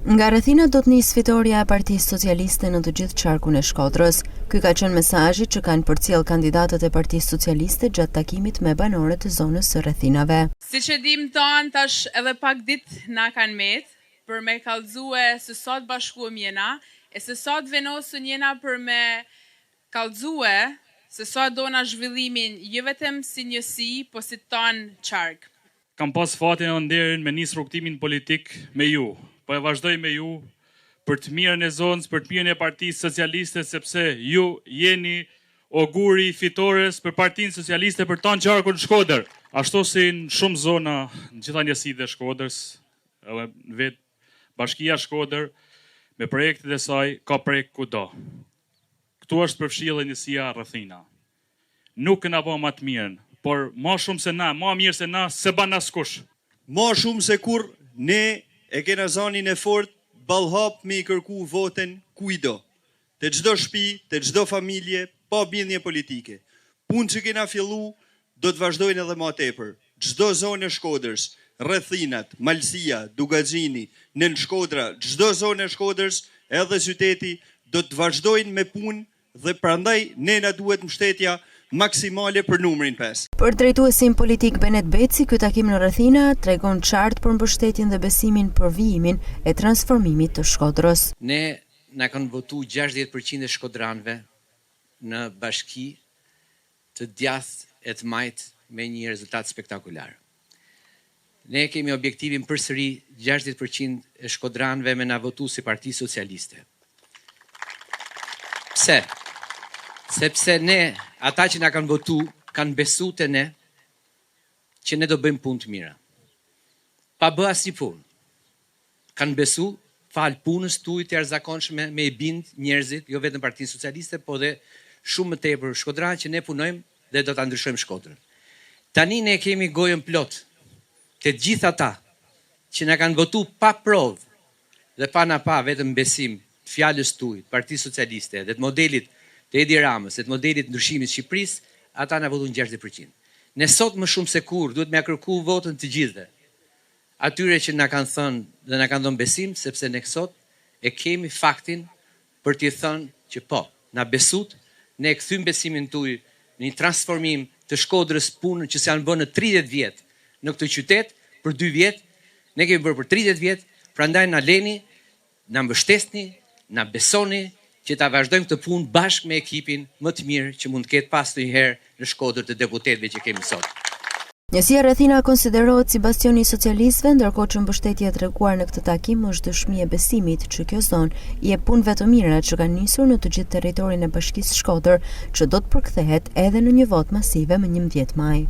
Nga Rrethina do të nisë fitoria e Partisë Socialiste në të gjithë qarkun e Shkodrës. Ky ka qenë mesazhi që kanë përcjell kandidatët e Partisë Socialiste gjatë takimit me banorët e zonës së Rrethinave. Siç e dim ton, tash edhe pak ditë na kanë met për me kallëzue se sot bashkuam jena, e se sot venosën jena për me kallëzue se sot dona zhvillimin jo vetëm si njësi, po si ton qark. Kam pas fatin e nderin me nis rrugtimin politik me ju. Po e vazhdoj me ju për të mirën e zonës, për të mirën e Partisë Socialiste, sepse ju jeni auguri fitores për Partinë Socialiste për tonë qarkun Shkodër. Ashtu si në shumë zona, në gjitha njësitë e Shkodrës, edhe në vetë Bashkia Shkodër, me projektet e saj, ka projekt kudo. Këtu është përfshirë njësia Rrethina. Nuk na bë më të mirën, por ma shumë se na, ma mirë se na, se ban askush. Ma shumë se kur ne e kena zanin e fort, ballhap me i kërku voten kujdo. Të çdo shtëpi, të çdo familje, pa bindje politike. Punë që kena fillu, do të vazhdojnë edhe më tepër. Çdo zonë e Shkodrës, Rrethinat, Malësia, Dugaxhini, Nën Shkodra, çdo zonë e Shkodrës, edhe qyteti, do të vazhdojnë me punë dhe prandaj ne na duhet mbështetja maksimale për numrin 5. Për drejtuesin politik Benet Beci, ky takim në Rrethina tregon qartë për mbështetjen dhe besimin për vijimin e transformimit të Shkodrës. Ne na kanë votu 60% e shkodranëve në bashki të djathtë e të majtë me një rezultat spektakular. Ne kemi objektivin përsëri 60% e shkodranëve me na votu si Parti Socialiste. Pse? Sepse ne, ata që na kanë votu, kanë besu të ne që ne do bëjmë punë të mira. Pa bë asnjë punë. Kanë besu fal punës tuaj të jashtëzakonshme me i bind njerëzit, jo vetëm Partinë Socialiste, po dhe shumë më tepër shkodran që ne punojmë dhe do ta ndryshojmë Shkodrën. Tani ne kemi gojën plot të gjithë ata që na kanë votu pa provë dhe pa na pa vetëm besim të fjalës tuaj, Partisë Socialiste dhe të modelit të Edi Ramës, të modelit ndryshimit Shqipërisë, ata na votuan 60%. Ne sot më shumë se kur duhet me kërku votën të gjithëve. Atyre që na kanë thënë dhe na kanë dhënë besim, sepse ne sot e kemi faktin për t'i thënë që po, na besut, ne e kthym besimin tuaj në një transformim të Shkodrës, punën që s'janë bërë në 30 vjet në këtë qytet, për 2 vjet, ne kemi bërë për 30 vjet, prandaj na leni, na mbështesni, na besoni që ta vazhdojmë këtë punë bashkë me ekipin më të mirë që mund të ketë pas ndonjëherë në Shkodër të deputetëve që kemi sot. Njësia Rrethina konsiderohet si bastioni i socialistëve, ndërkohë që mbështetja e treguar në këtë takim është dëshmi e besimit që kjo zonë i jep punëve të mira që kanë nisur në të gjithë territorin e Bashkisë Shkodër, që do të përkthehet edhe në një votë masive më 11 maj.